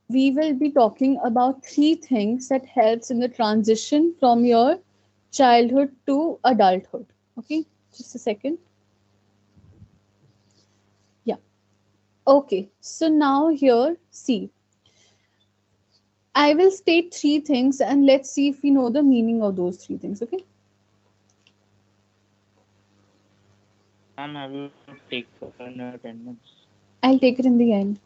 we will be talking about three things that helps in the transition from your childhood to adulthood. Okay, just a second. Yeah. Okay, so now here, see, I will state three things and let's see if we know the meaning of those three things. Okay. Ma'am, have you taken your attendance? I'll take it in the end.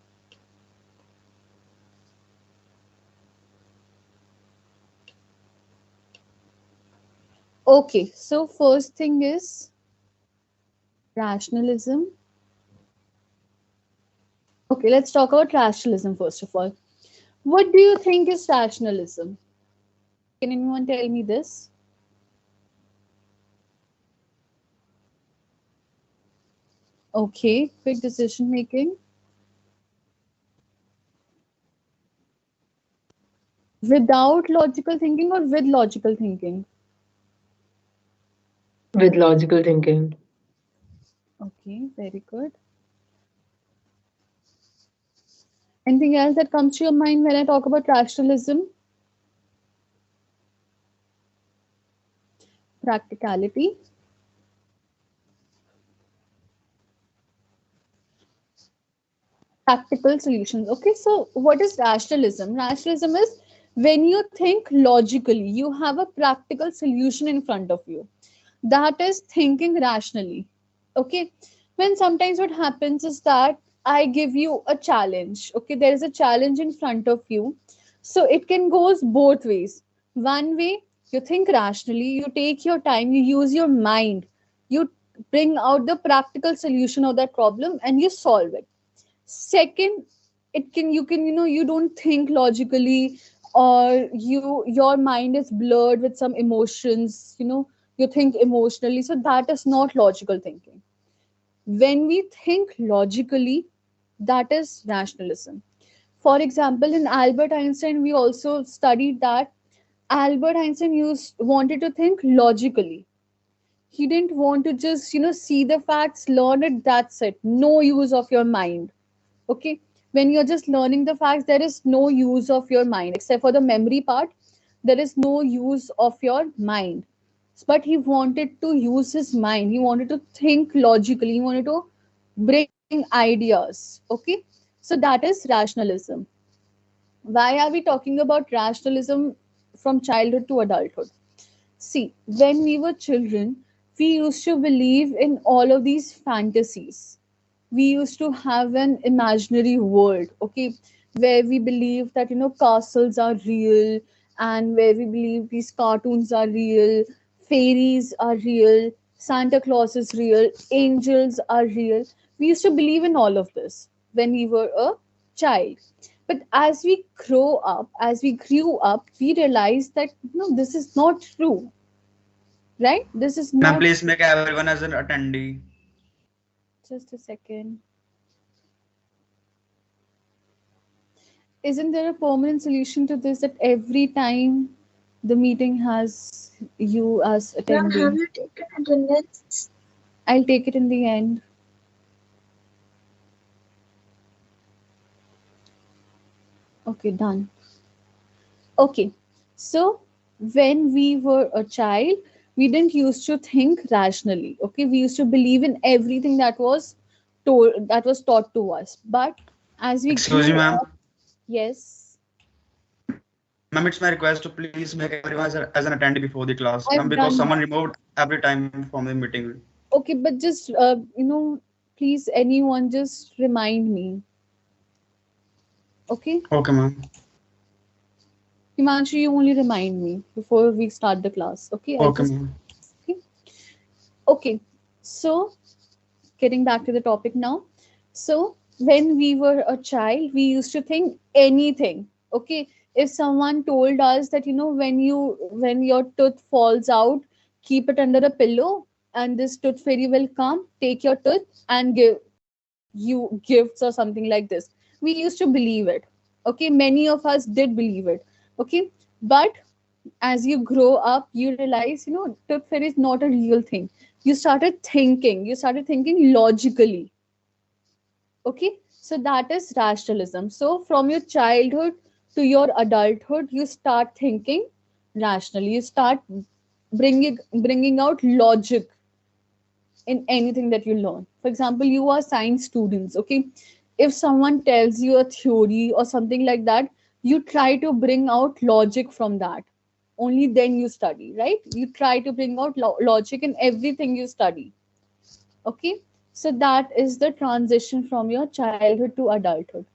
Okay, so first thing is rationalism. Okay, let's talk about rationalism first of all. What do you think is rationalism? Can anyone tell me this? Okay, quick decision making without logical thinking or with logical thinking. With logical thinking. Okay, very good. Anything else that comes to your mind when I talk about rationalism? Practicality. Practical solutions. Okay, so what is rationalism? Rationalism is when you think logically, you have a practical solution in front of you. That is thinking rationally. Okay, when sometimes what happens is that I give you a challenge. Okay, there is a challenge in front of you, so it can goes both ways. One way, you think rationally, you take your time, you use your mind, you bring out the practical solution of that problem and you solve it. Second, it can you can you don't think logically, or your mind is blurred with some emotions, you think emotionally, so that is not logical thinking. When we think logically, that is rationalism. For example, in Albert Einstein, we also studied that Albert Einstein wanted to think logically. He didn't want to just see the facts, learn it, that's it, no use of your mind. Okay, when you're just learning the facts, there is no use of your mind except for the memory part. There is no use of your mind, but he wanted to use his mind, he wanted to think logically, he wanted to bring ideas. Okay, so that is rationalism. Why are we talking about rationalism from childhood to adulthood? See, when we were children, we used to believe in all of these fantasies. We used to have an imaginary world, okay, where we believe that castles are real, and where we believe these cartoons are real, fairies are real, Santa Claus is real, angels are real. We used to believe in all of this when we were a child. But as we grew up, we realized that no, this is not true, right? This is Ma'am, not. please make everyone as an attendee. Just a second. Isn't there a permanent solution to this, that every time the meeting has you as Ma'am, have attending? you taken attendance? I'll take it in the end. Okay, done. Okay, so when we were a child, we didn't used to think rationally. Okay, we used to believe in everything that was taught to us. But as we Excuse me, grew ma'am. up, yes, Ma'am, it's my request to please make everyone as an attendee before the class. Ma'am, I've because done someone that. removed every time from the meeting. Okay, but just please, anyone, just remind me. Okay, Okay, ma'am. Himanshu, you only remind me before we start the class. Okay, I Okay, just ma'am. okay. Okay, so getting back to the topic now. So when we were a child, we used to think anything. Okay, if someone told us that when your tooth falls out, keep it under a pillow, and this tooth fairy will come, take your tooth and give you gifts or something like this. We used to believe it. Okay, many of us did believe it. Okay, but as you grow up, you realize tooth fairy is not a real thing. You started thinking logically. Okay, so that is rationalism. So from your childhood to your adulthood, you start thinking rationally. You start bringing out logic in anything that you learn. For example, you are science students, okay? If someone tells you a theory or something like that, you try to bring out logic from that. Only then you study, right? You try to bring out logic in everything you study. Okay? So that is the transition from your childhood to adulthood.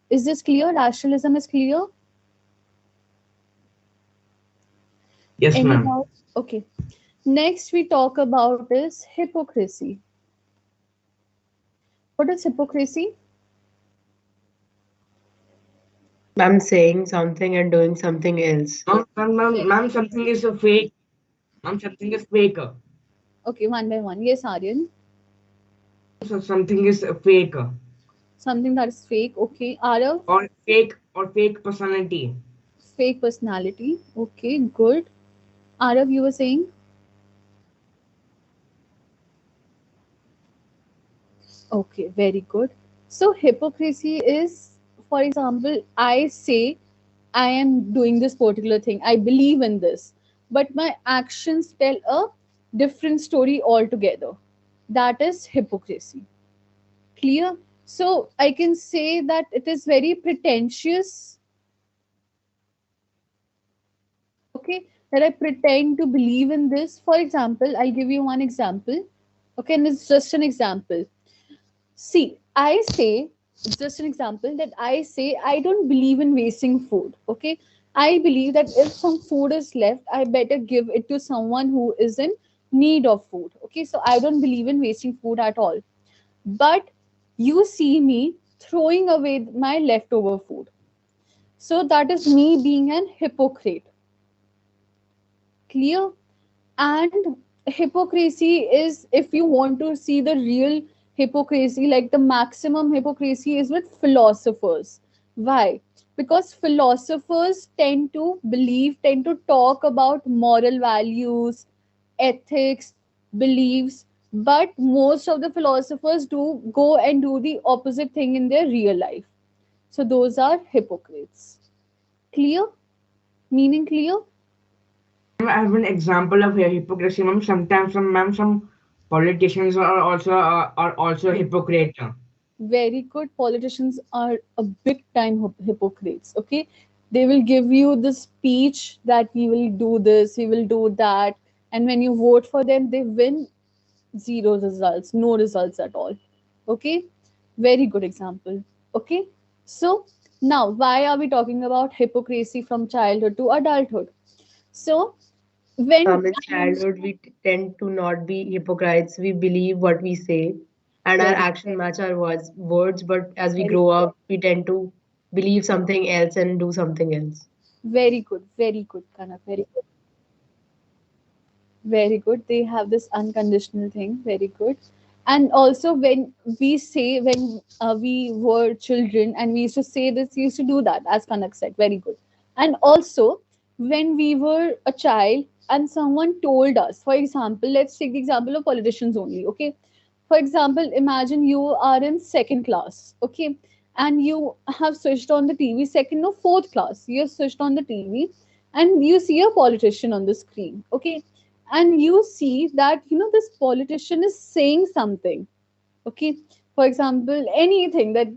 Is this clear? Rationalism is clear? Yes, Any ma'am. doubt? Okay. Next we talk about is hypocrisy. What is hypocrisy? I'm saying something and doing something else. Ma'am, something is a fake. Ma'am, something is fake. Okay, one by one. Yes, Aryan. So something is a fake Something that is fake. Okay. Arav, or fake personality. fake personality. Okay, good. Arav, you were saying? Okay, very good. So hypocrisy is, for example, I say I am doing this particular thing. I believe in this, but my actions tell a different story altogether. That is hypocrisy. Clear? So I can say that it is very pretentious, okay, that I pretend to believe in this. For example, I'll give you one example, okay, and it's just an example. See, I say, just an example, that I say I don't believe in wasting food, okay. I believe that if some food is left, I better give it to someone who is in need of food, okay. So I don't believe in wasting food at all, but you see me throwing away my leftover food, so that is me being an hypocrite. Clear? And hypocrisy is, if you want to see the real hypocrisy, like the maximum hypocrisy is with philosophers. Why? Because philosophers tend to talk about moral values, ethics, beliefs, but most of the philosophers do go and do the opposite thing in their real life. So those are hypocrites. Clear? Meaning clear? I have an example of hypocrisy, ma'am. Sometimes, some politicians are also hypocrite. Very good. Politicians are a big time hypocrites, okay. They will give you the speech that we will do this, we will do that, and when you vote for them, they win zero results, no results at all. Okay, very good example. Okay, so now why are we talking about hypocrisy from childhood to adulthood? So when In childhood, we tend to not be hypocrites. We believe what we say, and our very action match our words. But as we very grow up, we tend to believe something else and do something else. very good, Kanak, very good. They have this unconditional thing. Very good. And also, when we say, when we were children and we used to say this, we used to do that, as Kanak said. Very good. And also, when we were a child and someone told us, for example, let's take the example of politicians only. Okay. For example, imagine you are in second class. Okay. And you have switched on the TV, second or fourth class. You have switched on the TV and you see a politician on the screen. Okay, and you see that this politician is saying something, okay. For example, anything that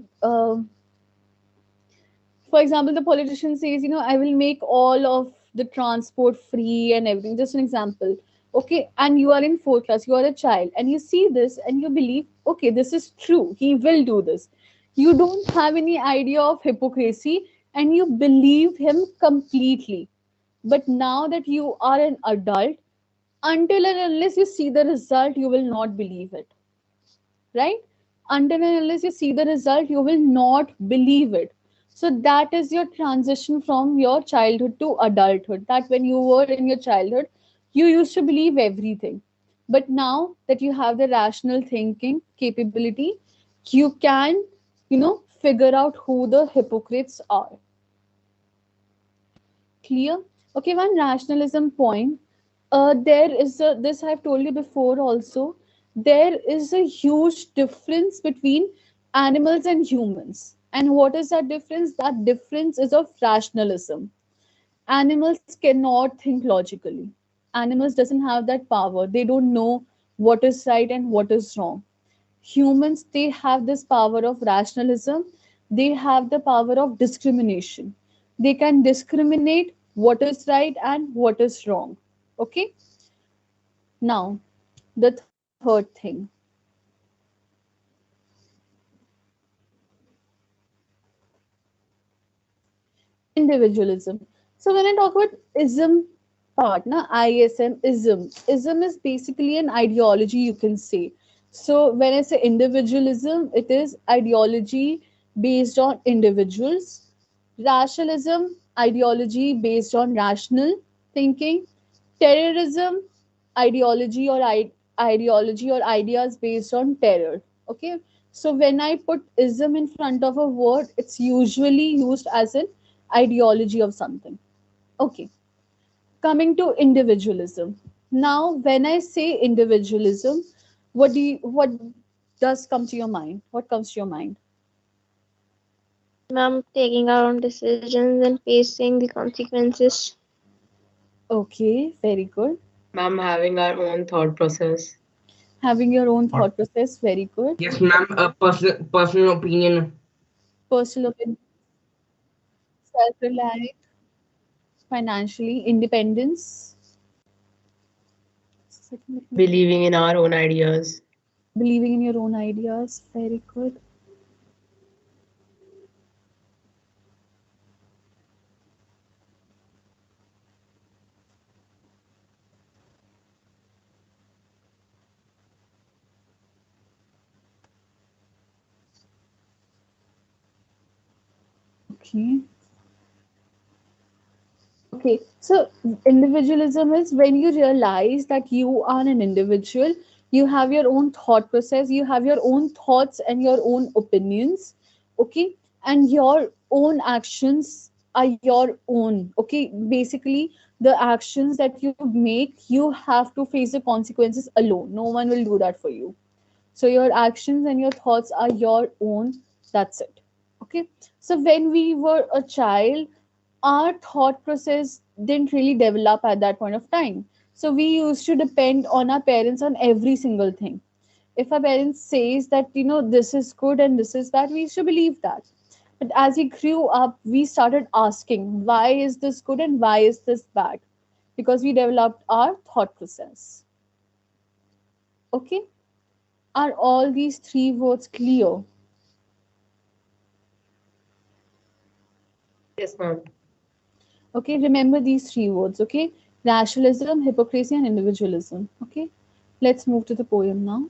for example, the politician says, I will make all of the transport free and everything, just an example, okay. And you are in fourth class, you are a child, and you see this and you believe, okay, this is true, he will do this. You don't have any idea of hypocrisy and you believe him completely. But now that you are an adult, until and unless you see the result, you will not believe it, right? Until and unless you see the result, you will not believe it. So that is your transition from your childhood to adulthood. That when you were in your childhood, you used to believe everything, but now that you have the rational thinking capability, you can figure out who the hypocrites are. Clear? Okay, one rationalism point. There is a, this I've told you before also. There is a huge difference between animals and humans. And what is that difference? That difference is of rationalism. Animals cannot think logically. Animals doesn't have that power. They don't know what is right and what is wrong. Humans, they have this power of rationalism. They have the power of discrimination. They can discriminate what is right and what is wrong. Okay. Now, the third thing, individualism. So when I talk about ism part, na, ism is basically an ideology, you can say. So when I say individualism, it is ideology based on individuals. Rationalism, ideology based on rational thinking. Terrorism, ideology or ideas based on terror. Okay. So when I put ism in front of a word, it's usually used as an ideology of something. Okay, coming to individualism. Now, when I say individualism, what does come to your mind? What comes to your mind? Ma'am, taking our own decisions and facing the consequences. Okay, very good. Ma'am, having our own thought process. Having your own thought process, very good. Yes, ma'am. A personal opinion. Personal opinion, self-reliant, financially independence. Believing in our own ideas. Believing in your own ideas, very good. Okay. Okay, so individualism is when you realize that you are an individual, you have your own thought process, you have your own thoughts and your own opinions, okay, and your own actions are your own, okay. Basically, the actions that you make, you have to face the consequences alone. No one will do that for you. So your actions and your thoughts are your own. That's it. Okay. So when we were a child, our thought process didn't really develop at that point of time. So we used to depend on our parents on every single thing. If our parents says that this is good and this is bad, we used to believe that. But as we grew up, we started asking, why is this good and why is this bad? Because we developed our thought process. Okay. Are all these three words clear? Yes, ma'am. Okay, remember these three words. Okay, rationalism, hypocrisy, and individualism. Okay, let's move to the poem now.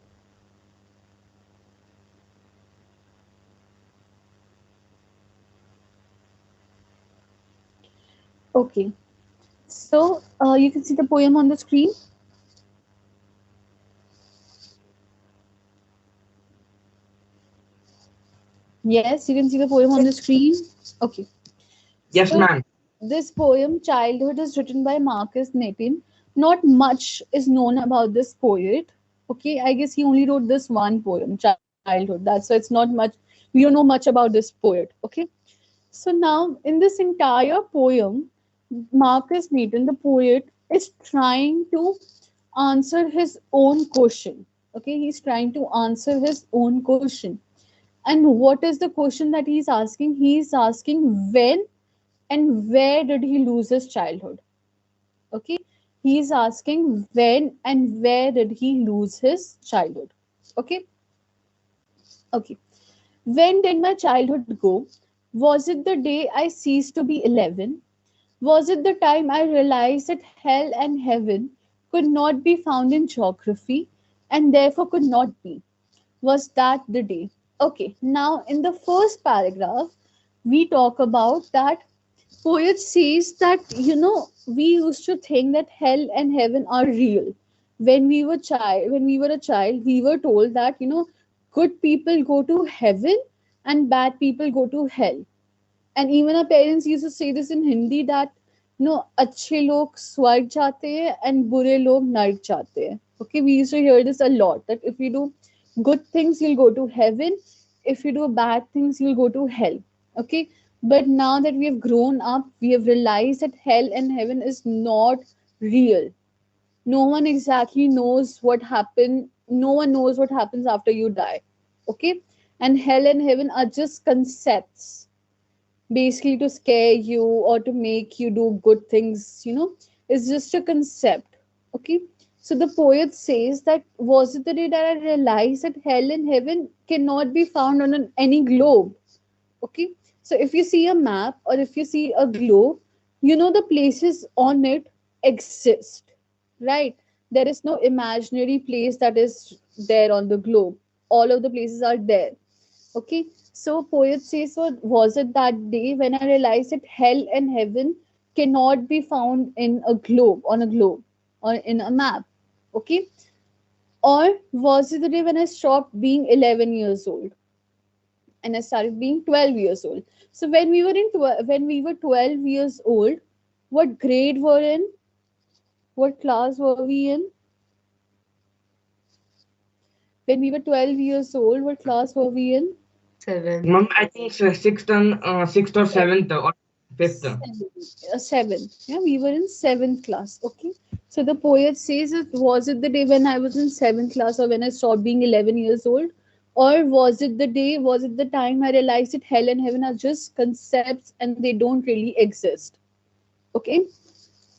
Okay, so you can see the poem on the screen. Yes, you can see the poem on the screen. Okay, Yes, so ma'am. this poem, Childhood, is written by Marcus Natin. Not much is known about this poet. Okay, I guess he only wrote this one poem, Childhood. That's why it's not much. We don't know much about this poet. Okay, so now in this entire poem, Marcus Natin, the poet, is trying to answer his own question. Okay, he's trying to answer his own question. And what is the question that he's asking? He's asking when and where did he lose his childhood? Okay, he's asking when and where did he lose his childhood? Okay, okay. When did my childhood go? Was it the day I ceased to be 11? Was it the time I realized that hell and heaven could not be found in geography and therefore could not be? Was that the day? Okay, now in the first paragraph, we talk about that poet says that we used to think that hell and heaven are real. When we were a child, we were told that good people go to heaven and bad people go to hell. And even our parents used to say this in Hindi that अच्छे लोग स्वर्ग जाते हैं and बुरे लोग नरक जाते हैं. Okay, we used to hear this a lot that if you do good things, you'll go to heaven, if you do bad things, you'll go to hell. Okay. But now that we have grown up, we have realized that hell and heaven is not real. No one exactly knows what happened. No one knows what happens after you die. Okay. And hell and heaven are just concepts, basically to scare you or to make you do good things, it's just a concept. Okay. So the poet says that was it the day that I realized that hell and heaven cannot be found on any globe. Okay. So if you see a map or if you see a globe, the places on it exist, right? There is no imaginary place that is there on the globe. All of the places are there. Okay. So poet says, so was it that day when I realized that hell and heaven cannot be found in a globe, on a globe, or in a map. Okay. Or was it the day when I stopped being 11 years old and I started being 12 years old? So when we were when we were 12 years old, what grade were in? What class were we in? When we were 12 years old, what class were we in? 7. Ma'am, I think sixth or seventh or fifth. Seventh. Yeah, we were in seventh class. Okay. So the poet says, was it the day when I was in seventh class or when I stopped being 11 years old? Or was it the time I realized that hell and heaven are just concepts and they don't really exist? Okay.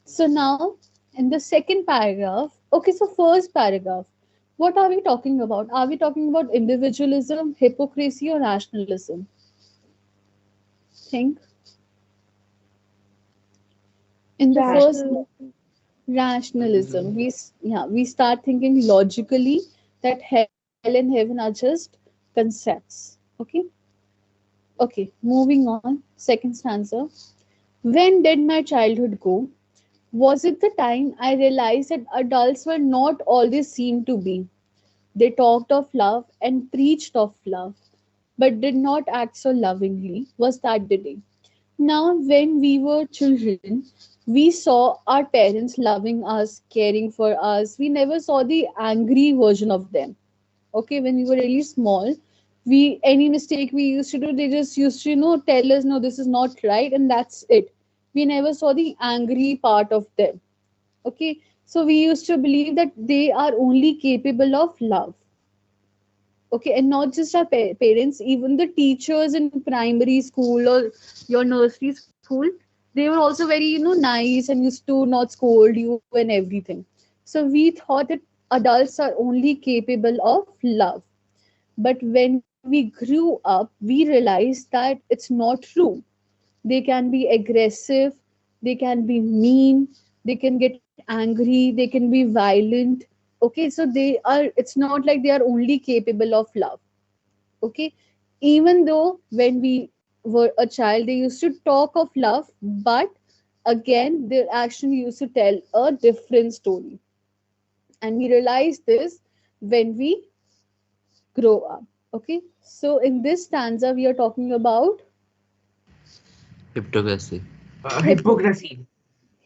So now in the second paragraph, okay, so first paragraph, what are we talking about? Are we talking about individualism, hypocrisy, or rationalism? Think. In the first Rationalism. rationalism, we start thinking logically that hell and heaven are just concepts. Okay. Okay, moving on. Second stanza. When did my childhood go? Was it the time I realized that adults were not all they seemed to be? They talked of love and preached of love, but did not act so lovingly. Was that the day? Now, when we were children, we saw our parents loving us, caring for us. We never saw the angry version of them. Okay, when we were really small, any mistake we used to do, they just used to, tell us, no, this is not right, and that's it. We never saw the angry part of them. Okay, so we used to believe that they are only capable of love. Okay, and not just our parents, even the teachers in primary school or your nursery school, they were also very nice and used to not scold you and everything. So we thought that adults are only capable of love. But when we grew up, we realized that it's not true. They can be aggressive, they can be mean, they can get angry, they can be violent. Okay, so it's not like they are only capable of love. Okay, even though when we were a child, they used to talk of love, but again, their action used to tell a different story. And we realize this when we grow up. Okay, so in this stanza, we are talking about Hypocrisy. Hypocrisy.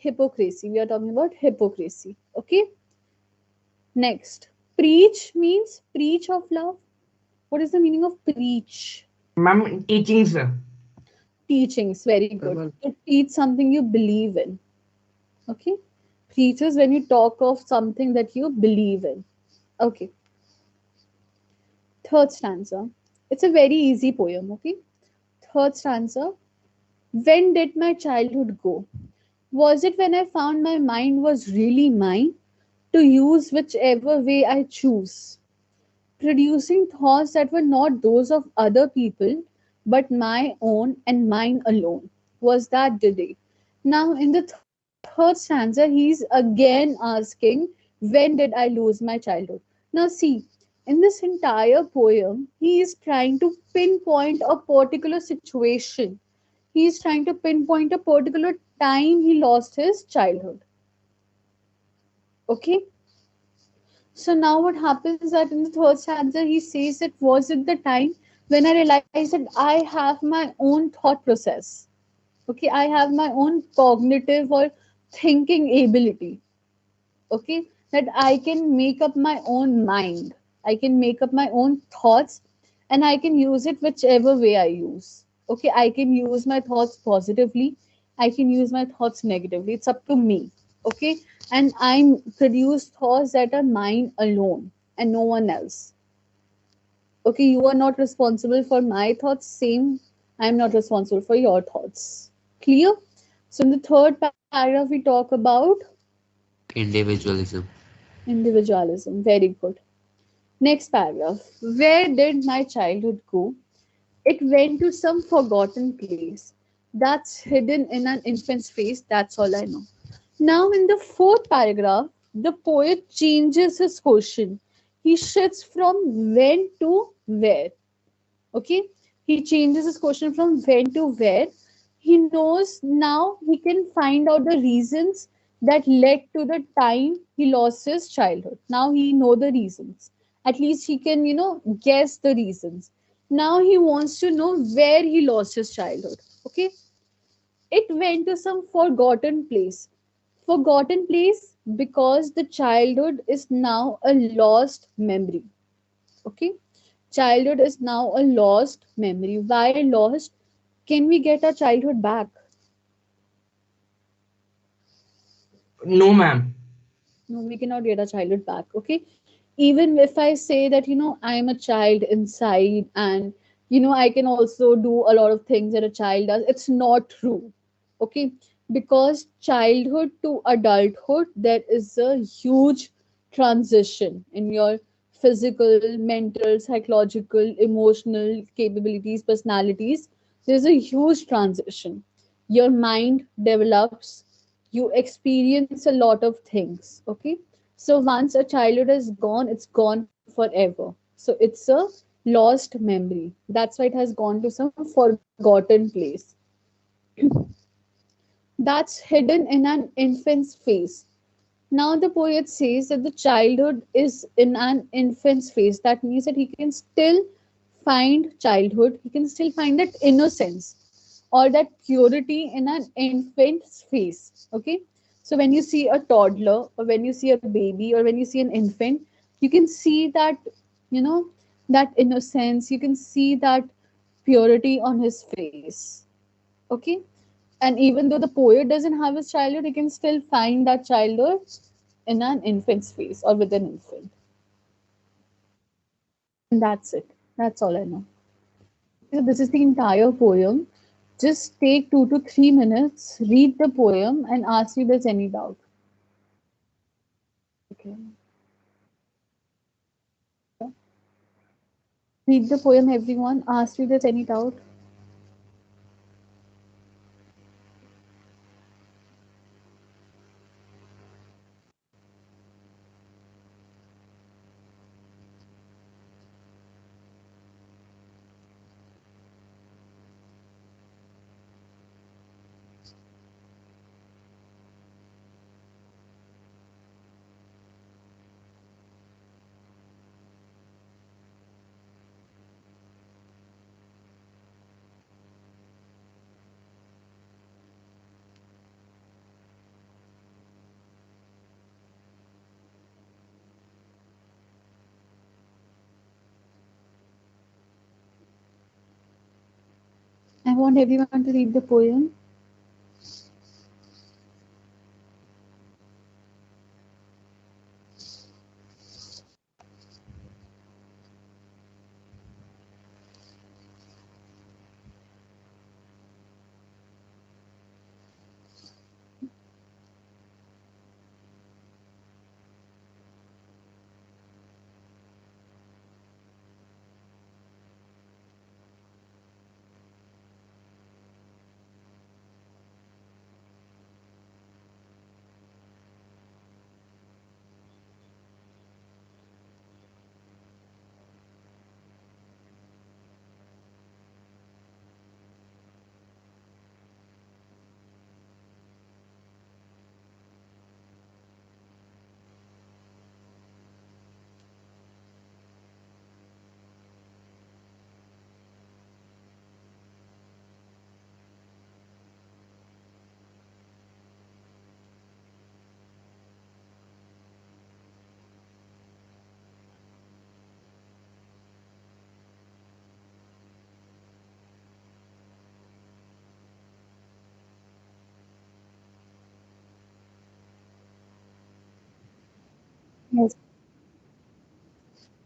hypocrisy. We are talking about hypocrisy. Okay. Next, preach means preach of love. What is the meaning of preach? Ma'am, teachings. Teachings. Very good. To teach something you believe in. Okay. Preach is when you talk of something that you believe in. Okay. Third stanza. It's a very easy poem. Okay. Third stanza. When did my childhood go? Was it when I found my mind was really mine to use whichever way I choose, producing thoughts that were not those of other people but my own and mine alone? Was that the day? Now, in the third stanza, he's again asking, when did I lose my childhood? Now, see, in this entire poem, he is trying to pinpoint a particular situation. He is trying to pinpoint a particular time he lost his childhood. Okay. So now what happens that in the third stanza he says that was it the time when I realized that I have my own thought process. Okay, I have my own cognitive or thinking ability. Okay, that I can make up my own mind. I can make up my own thoughts and I can use it whichever way I use. Okay, I can use my thoughts positively, I can use my thoughts negatively. It's up to me. Okay, and I produce thoughts that are mine alone and no one else. Okay, you are not responsible for my thoughts, same, I am not responsible for your thoughts. Clear? So, in the third paragraph, we talk about Individualism. individualism. Very good. Next paragraph. Where did my childhood go? It went to some forgotten place that's hidden in an infant's face. That's all I know. Now, in the fourth paragraph, the poet changes his question. He shifts from when to where. Okay, he changes his question from when to where. He knows now he can find out the reasons that led to the time he lost his childhood. Now he know the reasons, at least he can guess the reasons. Now he wants to know where he lost his childhood. Okay, it went to some forgotten place. Forgotten place because the childhood is now a lost memory. Okay, childhood is now a lost memory. Why lost? Can we get our childhood back? No, ma'am. No, we cannot get our childhood back. Okay, even if I say that I am a child inside, and I can also do a lot of things that a child does, it's not true. Okay, because childhood to adulthood, there is a huge transition in your physical, mental, psychological, emotional capabilities, personalities. There's a huge transition. Your mind develops, you experience a lot of things. Okay, so once a childhood is gone, it's gone forever. So it's a lost memory. That's why it has gone to some forgotten place that's hidden in an infant's face. Now the poet says that the childhood is in an infant's face. That means that he can still find childhood, he can still find that innocence or that purity in an infant's face. Okay. So when you see a toddler, or when you see a baby, or when you see an infant, you can see that, you know, that innocence, you can see that purity on his face. Okay. And even though the poet doesn't have his childhood, he can still find that childhood in an infant's face or with an infant. And that's it. That's all I know. So this is the entire poem. Just take 2 to 3 minutes, read the poem, and ask if there's any doubt. Okay. Read the poem, everyone. Ask if there's any doubt. I want everyone to read the poem.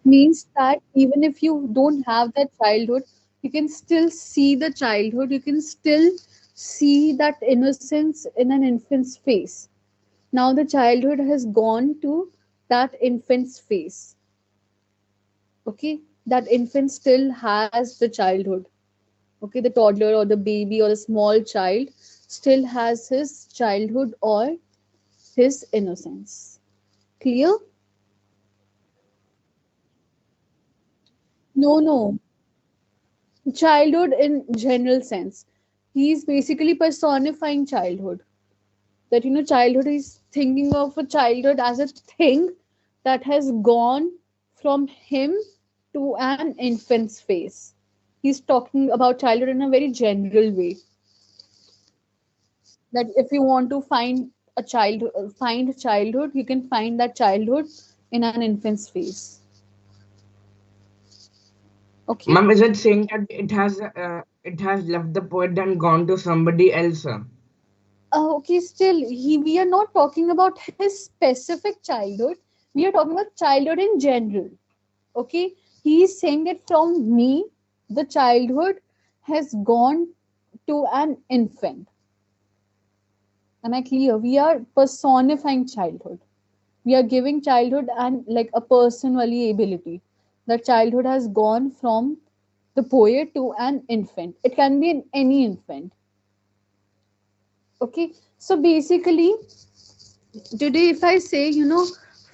Means that even if you don't have that childhood, you can still see the childhood, you can still see that innocence in an infant's face. Now the childhood has gone to that infant's face. Okay, that infant still has the childhood. Okay, the toddler or the baby or the small child still has his childhood or his innocence. Clear? No, childhood in general sense. He's basically personifying childhood. That childhood is thinking of a childhood as a thing that has gone from him to an infant's face. He's talking about childhood in a very general way. That if you want to find childhood, you can find that childhood in an infant's face. Okay. Ma'am, is it saying that it has left the poet and gone to somebody else? Okay, still we are not talking about his specific childhood, we are talking about childhood in general. Okay, he is saying that from me the childhood has gone to an infant. Am I clear? We are personifying childhood, we are giving childhood and like a personally ability. The childhood has gone from the poet to an infant, it can be any infant. Okay, so basically today if I say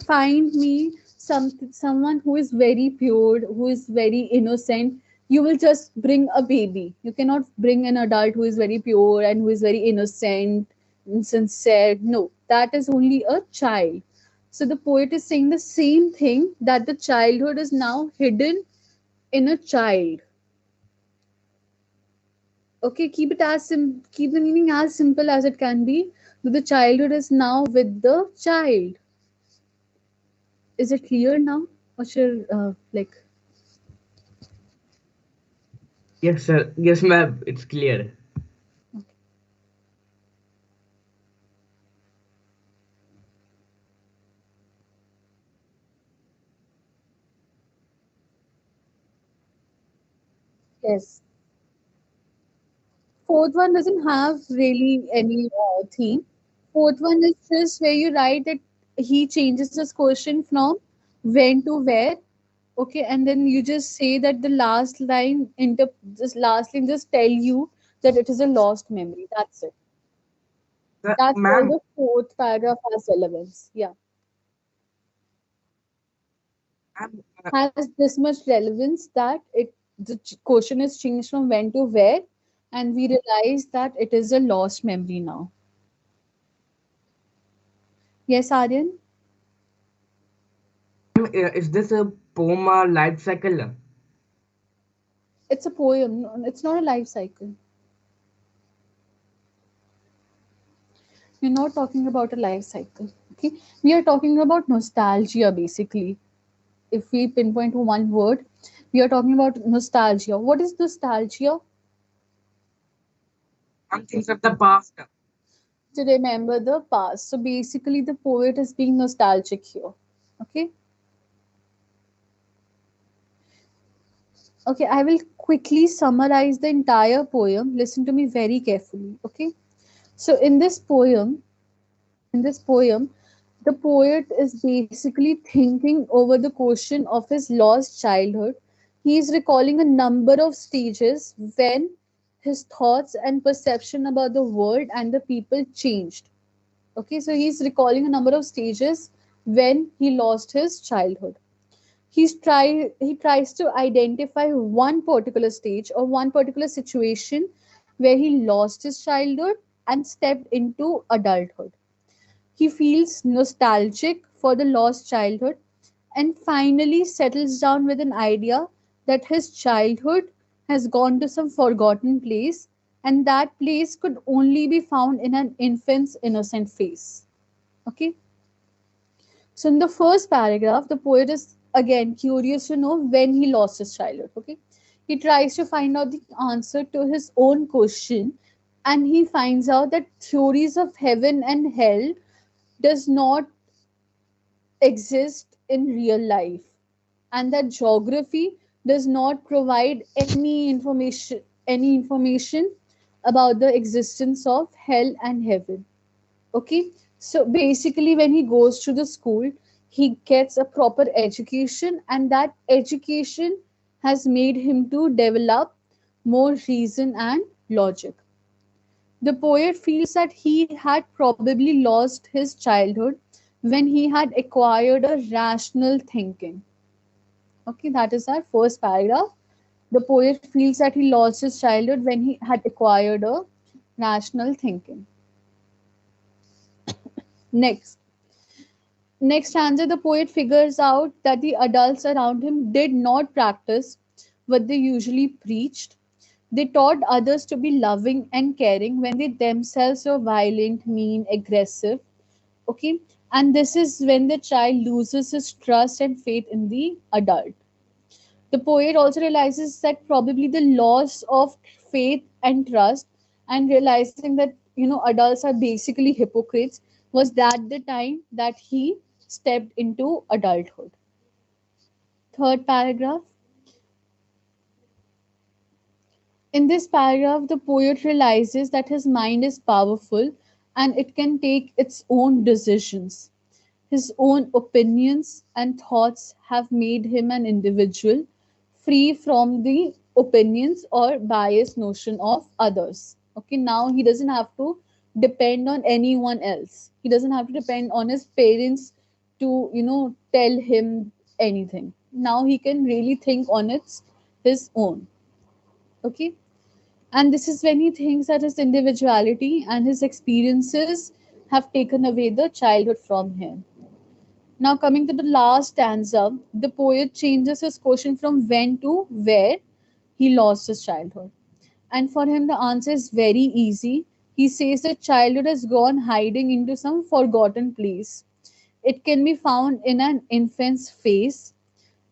find me someone who is very pure, who is very innocent, you will just bring a baby. You cannot bring an adult who is very pure and who is very innocent and sincere. No, that is only a child. So the poet is saying the same thing, that the childhood is now hidden in a child. Okay, keep the meaning as simple as it can be, that the childhood is now with the child. Is it clear now? What's your like? Yes, sir. Yes, ma'am. It's clear. Yes. Fourth one doesn't have really any theme. Fourth one is just where you write that he changes this question from when to where. Okay, and then you just say that the last line, this last line just tell you that it is a lost memory. That's it. That's all Ma'am, the fourth paragraph has relevance. Yeah. ma'am, Has this much relevance that question is changed from when to where, and we realize that it is a lost memory now. Yes, Aryan? is this a poem or life cycle? It's a poem. It's not a life cycle. We're not talking about a life cycle. Okay, we are talking about nostalgia basically. If we pinpoint to one word, we are talking about nostalgia. What is nostalgia? Some things of the past. To remember the past. So basically the poet is being nostalgic here. Okay. Okay, I will quickly summarize the entire poem. Listen to me very carefully. Okay. So in this poem, the poet is basically thinking over the question of his lost childhood. He is recalling a number of stages when his thoughts and perception about the world and the people changed. Okay, so he's recalling a number of stages when he lost his childhood. He tries to identify one particular stage or one particular situation where he lost his childhood and stepped into adulthood. He feels nostalgic for the lost childhood and finally settles down with an idea that his childhood has gone to some forgotten place, and that place could only be found in an infant's innocent face. Okay. So in the first paragraph, the poet is again curious to know when he lost his childhood. Okay. He tries to find out the answer to his own question, and he finds out that theories of heaven and hell does not exist in real life. and that geography does not provide any information about the existence of hell and heaven. Okay, so basically when he goes to the school, he gets a proper education, and that education has made him to develop more reason and logic. The poet feels that he had probably lost his childhood when he had acquired a rational thinking. Okay, that is our first paragraph. The poet feels that he lost his childhood when he had acquired a rational thinking. Next, Next stanza, the poet figures out that the adults around him did not practice what they usually preached. They taught others to be loving and caring when they themselves were violent, mean, aggressive. Okay, and this is when the child loses his trust and faith in the adult. The poet also realizes that probably the loss of faith and trust, and realizing that adults are basically hypocrites, was that the time that he stepped into adulthood. Third paragraph. In this paragraph, the poet realizes that his mind is powerful and it can take its own decisions. His own opinions and thoughts have made him an individual free from the opinions or biased notion of others. Okay, now he doesn't have to depend on anyone else. He doesn't have to depend on his parents to, tell him anything. Now he can really think on his own. Okay, and this is when he thinks that his individuality and his experiences have taken away the childhood from him. Now, coming to the last stanza, the poet changes his question from when to where he lost his childhood. And for him, the answer is very easy. He says that childhood has gone hiding into some forgotten place. It can be found in an infant's face.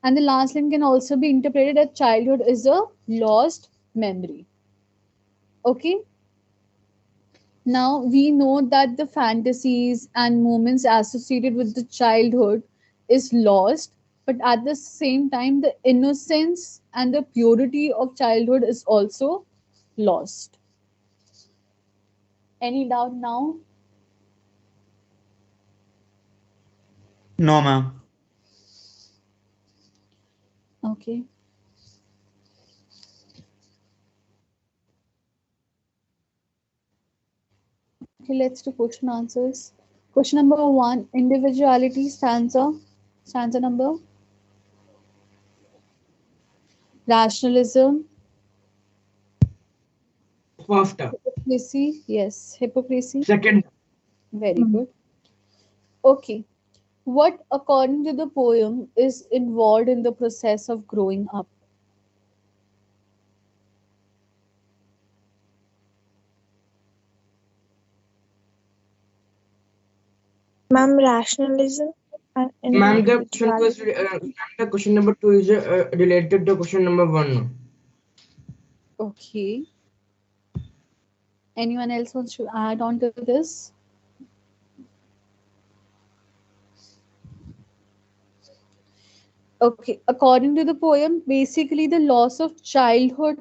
And the last line can also be interpreted as childhood is a lost memory. Okay? Now we know that the fantasies and moments associated with the childhood is lost, but at the same time, the innocence and the purity of childhood is also lost. Any doubt now? No, ma'am. Okay. Okay, let's do question answers. Question number one, individuality stanza. Stanza number. Rationalism. First, Hypocrisy. Yes, hypocrisy. second, Very good. Okay. What, according to the poem, is involved in the process of growing up? Ma'am, rationalism and ma'am, the question was, individuality. ma'am, the question number two is related to question number one. Okay. Anyone else wants to add on to this? Okay. According to the poem, basically the loss of childhood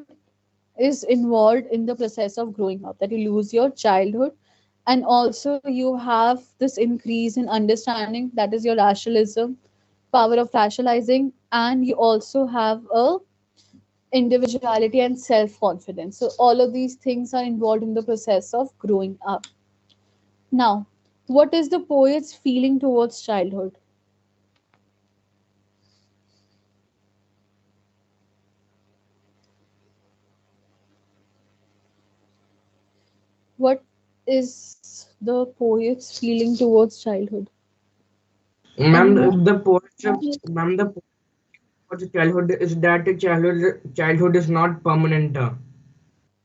is involved in the process of growing up, that you lose your childhood, and also you have this increase in understanding, that is your rationalism, power of rationalizing, and you also have a individuality and self confidence. So all of these things are involved in the process of growing up. Now, what is the poet's feeling towards childhood? What is the poet's feeling towards childhood? Ma'am, Anyone? ma'am, the point of the childhood is that the childhood is not permanent.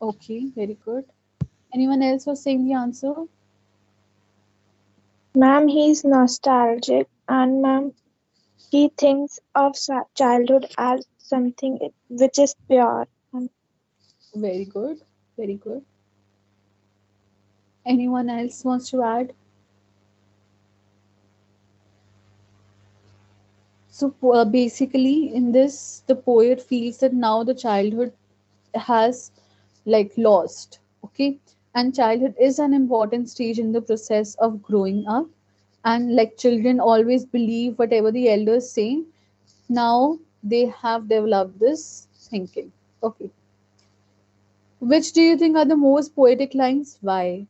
Okay, very good. Anyone else was saying the answer? Ma'am, he's nostalgic, and ma'am, he thinks of childhood as something which is pure. And Very good. Very good. Anyone else wants to add? So basically, in this, the poet feels that now the childhood has like lost. Okay, and childhood is an important stage in the process of growing up, and like children always believe whatever the elders say. Now they have developed this thinking. Okay, which do you think are the most poetic lines? Why?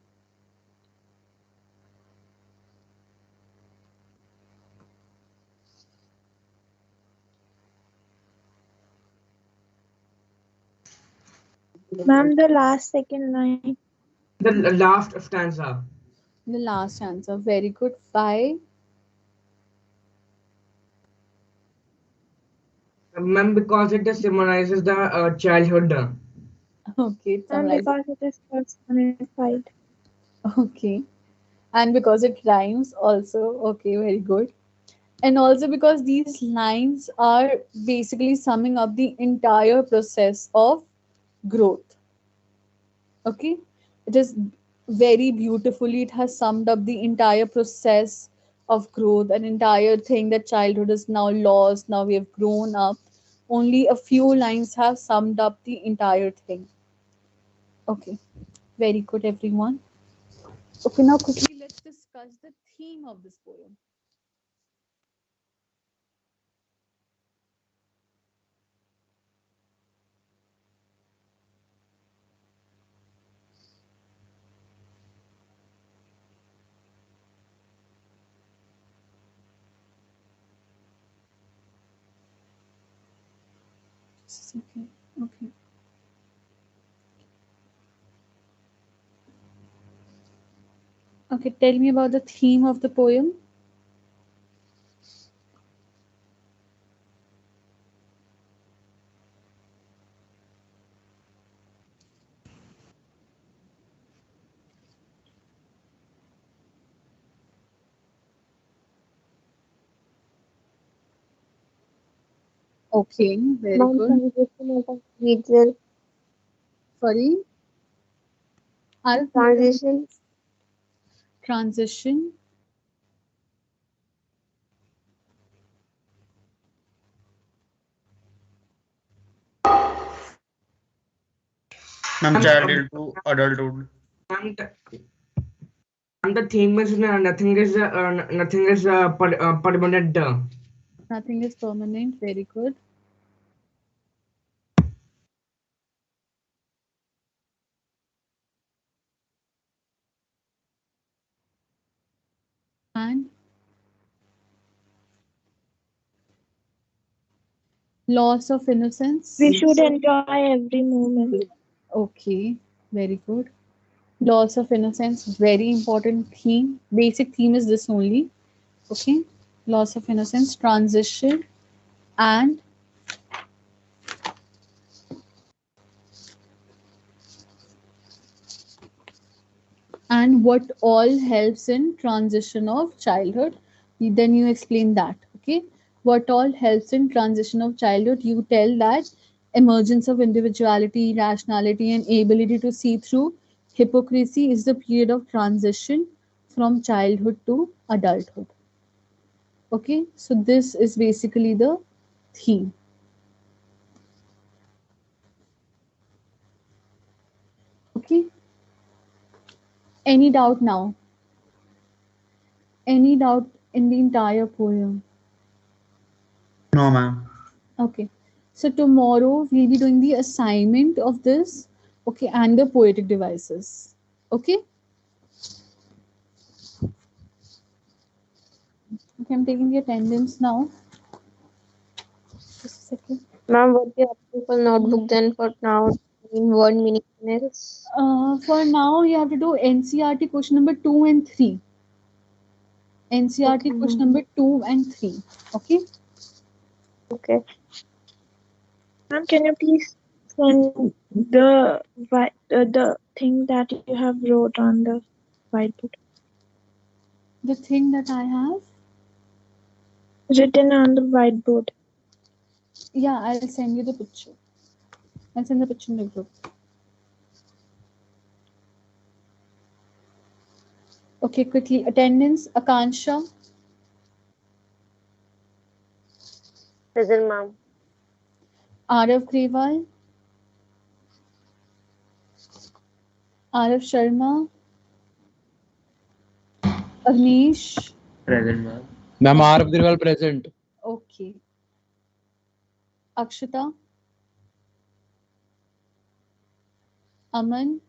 Ma'am, the last second line. The last stanza. The last answer. Very good. Why? Ma'am, because it just symbolizes the childhood. Okay, it Ma'am, summarizes. because it is personified. Okay, and because it rhymes also. Okay, very good. And also because these lines are basically summing up the entire process of growth. Okay, it is very beautifully, it has summed up the entire process of growth, an entire thing that childhood is now lost, now we have grown up. Only a few lines have summed up the entire thing. Okay, very good, everyone. Okay, now quickly let's discuss the theme of this poem. Just a second. Okay. Okay, tell me about the theme of the poem. Okay, very Mom, good. transition of a individual, Sorry, I'll transition, transition. From Ma'am, childhood to adulthood. ma'am, the theme is nothing is permanent. Nothing is permanent. Very good. And loss of We innocence. should enjoy every moment. Okay, very good. Loss of innocence, very important theme. Basic theme is this only. Okay, loss of innocence, transition, and what all helps in transition of childhood. Then you explain that. Okay, what all helps in transition of childhood, you tell that emergence of individuality, rationality, and ability to see through hypocrisy is the period of transition from childhood to adulthood. Okay, so this is basically the theme. Okay, any doubt now? Any doubt in the entire poem? No, ma'am. Okay, so tomorrow we'll be doing the assignment of this, okay, and the poetic devices. Okay, okay, I'm taking the attendance now. Just a second. ma'am, what the approval notebook then for now in 1 minute? For now, you have to do NCRT question number 2 and 3. NCRT Okay, question ma'am. number 2 and 3. Okay. Okay. Ma'am, can you please send the thing that you have wrote on the whiteboard, The thing that I have, written on the whiteboard? yeah, I'll send you the picture. I'll send the picture in the group. Okay, quickly. Attendance, Akansha. Present, ma'am. Arav Grewal, Arav Sharma, Agnish. Present, ma'am. Ma'am, Arav Grewal present. Okay. Akshita, Aman,